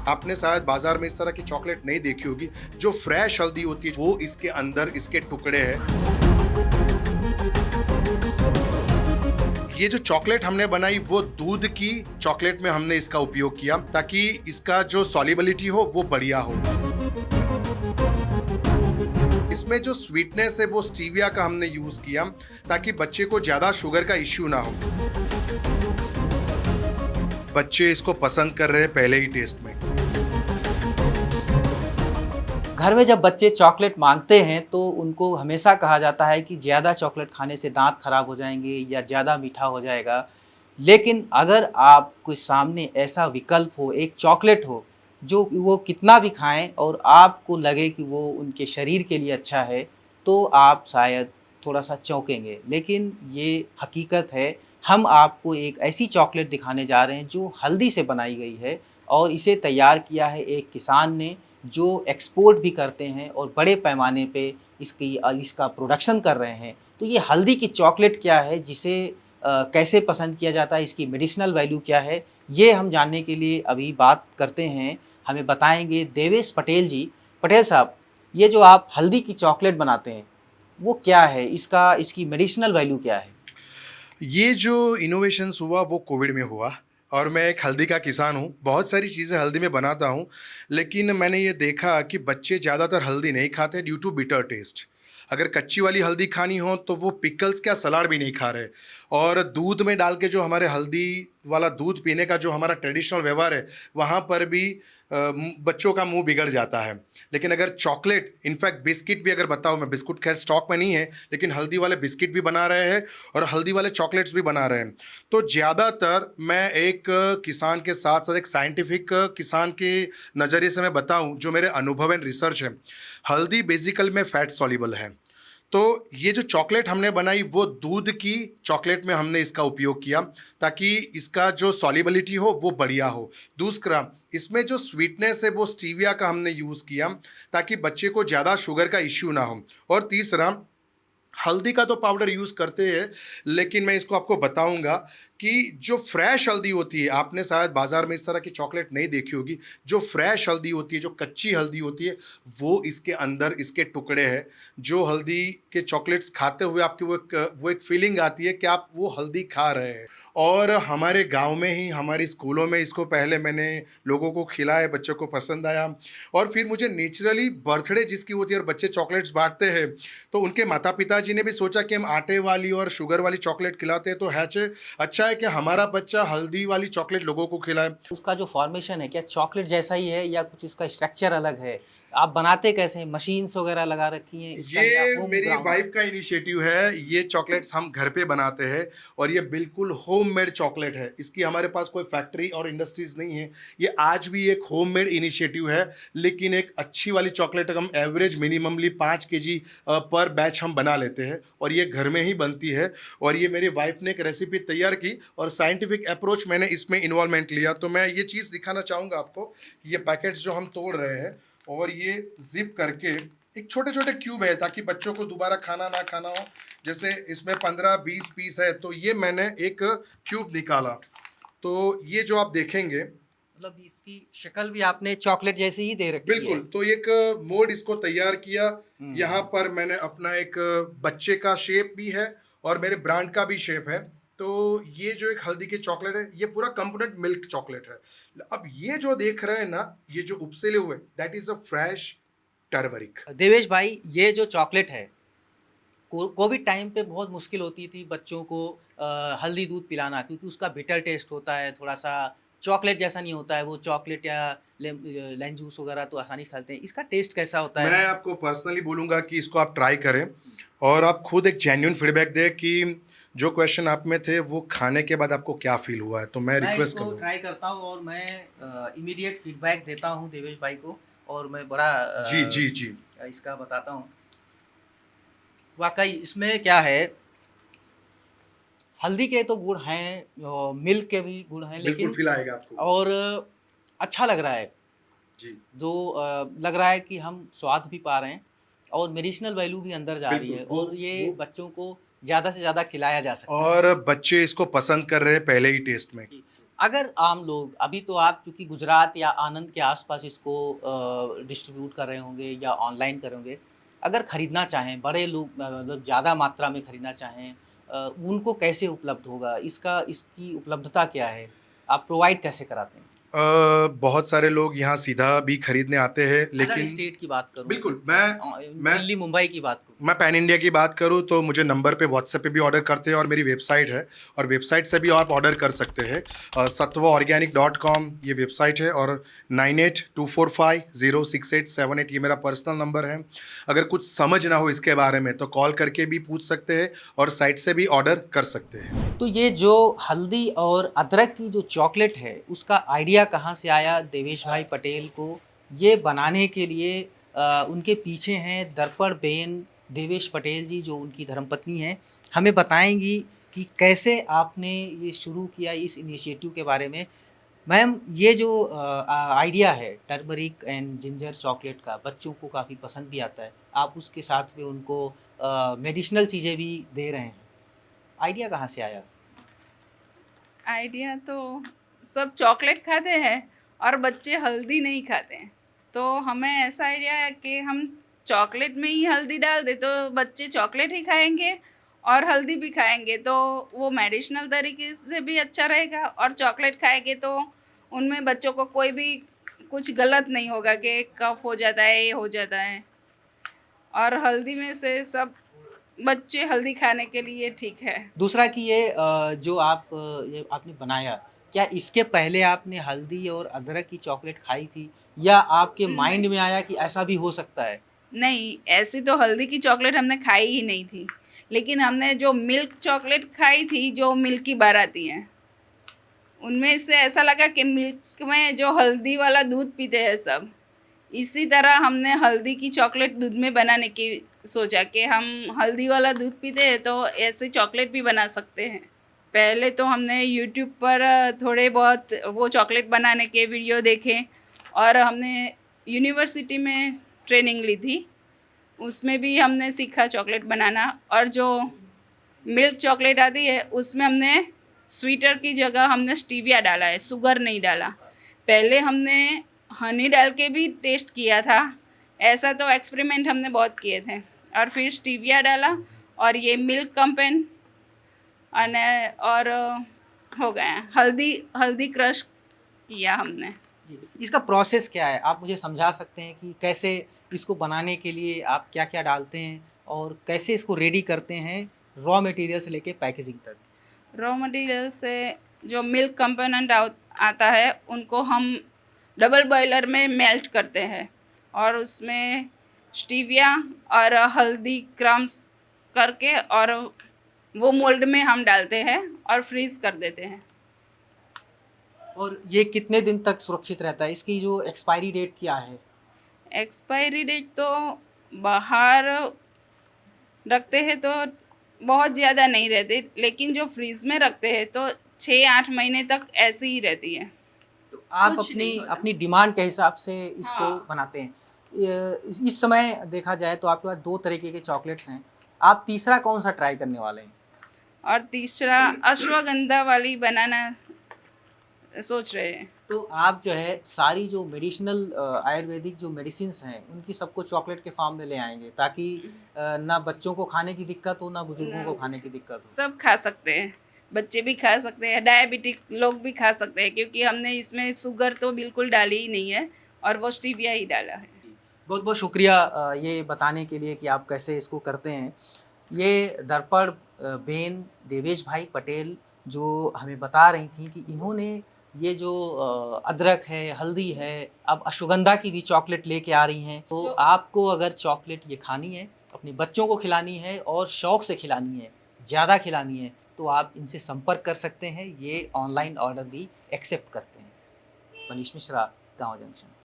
आपने शायद बाजार में इस तरह की चॉकलेट नहीं देखी होगी। जो फ्रेश हल्दी होती है वो इसके अंदर इसके टुकड़े हैं। ये जो चॉकलेट हमने बनाई वो दूध की चॉकलेट में हमने इसका उपयोग किया ताकि इसका जो सॉल्युबिलिटी हो वो बढ़िया हो। इसमें जो स्वीटनेस है वो स्टीविया का हमने यूज किया ताकि बच्चे को ज्यादा शुगर का इश्यू ना हो। बच्चे इसको पसंद कर रहे हैं पहले ही टेस्ट में। घर में जब बच्चे चॉकलेट मांगते हैं तो उनको हमेशा कहा जाता है कि ज़्यादा चॉकलेट खाने से दांत खराब हो जाएंगे या ज़्यादा मीठा हो जाएगा। लेकिन अगर आपके सामने ऐसा विकल्प हो, एक चॉकलेट हो जो वो कितना भी खाएं और आपको लगे कि वो उनके शरीर के लिए अच्छा है, तो आप शायद थोड़ा सा चौंकेंगे। लेकिन ये हकीकत है। हम आपको एक ऐसी चॉकलेट दिखाने जा रहे हैं जो हल्दी से बनाई गई है और इसे तैयार किया है एक किसान ने जो एक्सपोर्ट भी करते हैं और बड़े पैमाने पे इसका प्रोडक्शन कर रहे हैं। तो ये हल्दी की चॉकलेट क्या है, जिसे कैसे पसंद किया जाता है, इसकी मेडिसिनल वैल्यू क्या है, ये हम जानने के लिए अभी बात करते हैं। हमें बताएंगे देवेश पटेल जी। पटेल साहब, ये जो आप हल्दी की चॉकलेट बनाते हैं वो क्या है, इसकी मेडिसिनल वैल्यू क्या है? ये जो इनोवेशंस हुआ वो कोविड में हुआ और मैं एक हल्दी का किसान हूँ। बहुत सारी चीज़ें हल्दी में बनाता हूँ, लेकिन मैंने ये देखा कि बच्चे ज़्यादातर हल्दी नहीं खाते ड्यू टू बिटर टेस्ट। अगर कच्ची वाली हल्दी खानी हो तो वो पिकल्स क्या सलाद भी नहीं खा रहे। और दूध में डाल के जो हमारे हल्दी वाला दूध पीने का जो हमारा ट्रेडिशनल व्यवहार है वहाँ पर भी बच्चों का मुंह बिगड़ जाता है। लेकिन अगर चॉकलेट, इनफैक्ट बिस्किट भी अगर बताओ, मैं बिस्कुट खैर स्टॉक में नहीं है लेकिन हल्दी वाले बिस्किट भी बना रहे हैं और हल्दी वाले चॉकलेट्स भी बना रहे हैं। तो ज़्यादातर मैं एक किसान के साथ साथ एक साइंटिफिक किसान के नज़रिए से मैं बताऊं, जो मेरे अनुभव एंड रिसर्च है, हल्दी बेसिकल में फैट सॉल्युबल है। तो ये जो चॉकलेट हमने बनाई वो दूध की चॉकलेट में हमने इसका उपयोग किया ताकि इसका जो सॉल्युबिलिटी हो वो बढ़िया हो। दूसरा, इसमें जो स्वीटनेस है वो स्टीविया का हमने यूज़ किया ताकि बच्चे को ज़्यादा शुगर का इश्यू ना हो। और तीसरा, हल्दी का तो पाउडर यूज़ करते हैं, लेकिन मैं इसको आपको बताऊंगा कि जो फ्रेश हल्दी होती है, आपने शायद बाजार में इस तरह की चॉकलेट नहीं देखी होगी। जो फ्रेश हल्दी होती है, जो कच्ची हल्दी होती है, वो इसके अंदर इसके टुकड़े हैं। जो हल्दी के चॉकलेट्स खाते हुए आपकी वो एक फीलिंग आती है कि आप वो हल्दी खा रहे हैं। और हमारे गांव में ही हमारी स्कूलों में इसको पहले मैंने लोगों को खिलाया, बच्चों को पसंद आया। और फिर मुझे नेचुरली बर्थडे जिसकी होती है और बच्चे चॉकलेट्स बांटते हैं, तो उनके माता पिताजी ने भी सोचा कि हम आटे वाली और शुगर वाली चॉकलेट खिलाते हैं तो अच्छा है कि हमारा बच्चा हल्दी वाली चॉकलेट लोगों को खिलाए। उसका जो फॉर्मेशन है क्या चॉकलेट जैसा ही है या कुछ इसका स्ट्रक्चर अलग है? आप बनाते कैसे हैं? मशीन्स वगैरह लगा रखी हैं इसका या ये होम मेरी ग्राउंड? वाइफ का इनिशिएटिव है। ये चॉकलेट्स हम घर पे बनाते हैं और ये बिल्कुल होममेड चॉकलेट है। इसकी हमारे पास कोई फैक्ट्री और इंडस्ट्रीज नहीं है। ये आज भी एक होममेड इनिशिएटिव है, लेकिन एक अच्छी वाली चॉकलेट हम एवरेज मिनिममली 5 kg पर बैच हम बना लेते हैं और ये घर में ही बनती है। और ये मेरी वाइफ ने एक रेसिपी तैयार की और साइंटिफिक अप्रोच मैंने इसमें इन्वॉल्वमेंट लिया। तो मैं ये चीज़ दिखाना चाहूँगा आपको। ये पैकेट्स जो हम तोड़ रहे हैं और ये जिप करके एक छोटे छोटे क्यूब है ताकि बच्चों को दोबारा खाना ना खाना हो। जैसे इसमें 15-20 पीस है तो ये मैंने एक क्यूब निकाला। तो ये जो आप देखेंगे, मतलब इसकी शक्ल भी आपने चॉकलेट जैसी ही दे रखी है। बिल्कुल, तो एक मोड इसको तैयार किया। यहाँ पर मैंने अपना एक बच्चे का शेप भी है और मेरे ब्रांड का भी शेप है। तो ये जो एक हल्दी की चॉकलेट है, ये पूरा कंपोनेंट मिल्क चॉकलेट है। अब ये जो देख रहे हैं ना, ये जो उपसेले हुए, that is a fresh turmeric. Devesh भाई, ये जो चॉकलेट है, कोविड टाइम पे बहुत मुश्किल होती थी बच्चों को हल्दी दूध पिलाना, क्योंकि उसका बिटर टेस्ट होता है, थोड़ा सा चॉकलेट जैसा नहीं होता है। वो चॉकलेट या लेमन जूस वगैरह तो आसानी से खाते हैं। इसका टेस्ट कैसा होता है? मैं आपको पर्सनली बोलूँगा कि इसको आप ट्राई करें और आप खुद एक जेन्युइन फीडबैक दें कि जो क्वेश्चन आप में थे वो खाने के बाद आपको क्या फील हुआ है। तो मैं मैं रिक्वेस्ट इसको करूँगा। ट्राई करता हूँ और मैं इमीडिएट फीडबैक देता हूँ देवेश भाई को। और मैं बड़ा जी जी जी, इसका बताता हूँ। वाकई इसमें क्या है, हल्दी के तो गुण हैं, मिल्क के भी गुण हैं, बिल्कुल लेकिन फील आएगा आपको। और अच्छा लग रहा है। जी, जो लग रहा है कि हम स्वाद भी पा रहे हैं और मेडिसिनल वैल्यू भी अंदर जा रही बिल्कुल है वो और ये वो बच्चों को ज़्यादा से ज़्यादा खिलाया जा सकता है। और बच्चे इसको पसंद कर रहे हैं पहले ही टेस्ट में। जी। अगर आम लोग अभी तो आप चूँकि गुजरात या आनंद के आसपास इसको डिस्ट्रीब्यूट कर रहे होंगे या ऑनलाइन कर रहे होंगे, अगर खरीदना चाहें, बड़े लोग मतलब ज़्यादा मात्रा में खरीदना चाहें उनको कैसे उपलब्ध होगा? इसकी उपलब्धता क्या है? आप प्रोवाइड कैसे कराते हैं? बहुत सारे लोग यहाँ सीधा भी खरीदने आते हैं, अदर लेकिन स्टेट की बात करूँ बिल्कुल तो मैं दिल्ली, मुंबई की बात करूँ। मैं पैन इंडिया की बात करूँ तो मुझे नंबर पे व्हाट्सएप पे भी ऑर्डर करते हैं और मेरी वेबसाइट है, और वेबसाइट से भी आप ऑर्डर कर सकते हैं। satvaorganic.com ये वेबसाइट है, और 9824506878 ये मेरा पर्सनल नंबर है। अगर कुछ समझ ना हो इसके बारे में तो कॉल करके भी पूछ सकते हैं और साइट से भी ऑर्डर कर सकते हैं। तो ये जो हल्दी और अदरक की जो चॉकलेट है, उसका आइडिया कहाँ से आया देवेश भाई पटेल को? ये बनाने के लिए उनके पीछे हैं दर्पण बेन देवेश पटेल जी, जो उनकी धर्मपत्नी हैं। हमें बताएँगी कि कैसे आपने ये शुरू किया इस इनिशिएटिव के बारे में। मैम, ये जो आइडिया है टर्मरिक एंड जिंजर चॉकलेट का, बच्चों को काफ़ी पसंद भी आता है। आप उसके साथ में उनको मेडिसिनल चीज़ें भी दे रहे हैं। आइडिया कहाँ से आया? आइडिया तो सब चॉकलेट खाते हैं और बच्चे हल्दी नहीं खाते हैं, तो हमें ऐसा आइडिया है कि हम चॉकलेट में ही हल्दी डाल दें तो बच्चे चॉकलेट ही खाएंगे और हल्दी भी खाएंगे, तो वो मेडिसिनल तरीके से भी अच्छा रहेगा, और चॉकलेट खाएंगे तो उनमें बच्चों को कोई भी कुछ गलत नहीं होगा कि कफ हो जाता है, ये हो जाता है। और हल्दी में से सब बच्चे हल्दी खाने के लिए ठीक है। दूसरा कि ये जो ये आपने बनाया, क्या इसके पहले आपने हल्दी और अदरक की चॉकलेट खाई थी या आपके माइंड में आया कि ऐसा भी हो सकता है? नहीं, ऐसी तो हल्दी की चॉकलेट हमने खाई ही नहीं थी, लेकिन हमने जो मिल्क चॉकलेट खाई थी, जो मिल्की बार आती हैं, उनमें से ऐसा लगा कि मिल्क में जो हल्दी वाला दूध पीते हैं सब, इसी तरह हमने हल्दी की चॉकलेट दूध में बनाने की सोचा कि हम हल्दी वाला दूध पीते हैं तो ऐसे चॉकलेट भी बना सकते हैं। पहले तो हमने यूट्यूब पर थोड़े बहुत वो चॉकलेट बनाने के वीडियो देखे, और हमने यूनिवर्सिटी में ट्रेनिंग ली थी, उसमें भी हमने सीखा चॉकलेट बनाना। और जो मिल्क चॉकलेट आती है उसमें हमने स्वीटर की जगह हमने स्टीविया डाला है, शुगर नहीं डाला। पहले हमने हनी डाल के भी टेस्ट किया था, ऐसा तो एक्सपेरिमेंट हमने बहुत किए थे, और फिर स्टीविया डाला और ये मिल्क कंपेन और हो गया हल्दी हल्दी क्रश किया हमने। इसका प्रोसेस क्या है? आप मुझे समझा सकते हैं कि कैसे इसको बनाने के लिए आप क्या-क्या डालते हैं और कैसे इसको रेडी करते हैं रॉ मटेरियल से लेके पैकेजिंग तक? रॉ मटेरियल से जो मिल्क कंपोनेंट आता है उनको हम डबल बॉयलर में मेल्ट करते हैं, और उसमें स्टीविया और हल्दी क्रम्स करके और वो मोल्ड में हम डालते हैं और फ्रीज़ कर देते हैं। और ये कितने दिन तक सुरक्षित रहता है? इसकी जो एक्सपायरी डेट क्या है? एक्सपायरी डेट तो बाहर रखते हैं तो बहुत ज़्यादा नहीं रहते, लेकिन जो फ्रीज़ में रखते हैं तो 6-8 महीने तक ऐसी ही रहती है। तो आप कुछ नहीं होता। अपनी डिमांड के हिसाब से इसको हाँ। बनाते हैं। इस समय देखा जाए तो आपके पास 2 तरीके के चॉकलेट्स हैं। आप तीसरा कौन-सा ट्राई करने वाले हैं? और तीसरा अश्वगंधा वाली बनाना सोच रहे हैं। तो आप जो है सारी जो मेडिसिनल आयुर्वेदिक जो मेडिसिन्स हैं उनकी सबको चॉकलेट के फॉर्म में ले आएँगे, ताकि ना बच्चों को खाने की दिक्कत हो, ना बुजुर्गों को खाने की दिक्कत हो। सब खा सकते हैं, बच्चे भी खा सकते हैं, डायबिटिक लोग भी खा सकते हैं, क्योंकि हमने इसमें शुगर तो बिल्कुल डाली ही नहीं है और वो स्टीविया ही डाला है। बहुत-बहुत शुक्रिया ये बताने के लिए कि आप कैसे इसको करते हैं। ये दर्पण बेन देवेश भाई पटेल जो हमें बता रही थीं कि इन्होंने ये जो अदरक है, हल्दी है, अब अश्वगंधा की भी चॉकलेट लेके आ रही हैं। तो आपको अगर चॉकलेट ये खानी है, अपने बच्चों को खिलानी है और शौक से खिलानी है, ज़्यादा खिलानी है, तो आप इनसे संपर्क कर सकते हैं। ये ऑनलाइन ऑर्डर भी एक्सेप्ट करते हैं। मनीष मिश्रा, गाँव जंक्शन।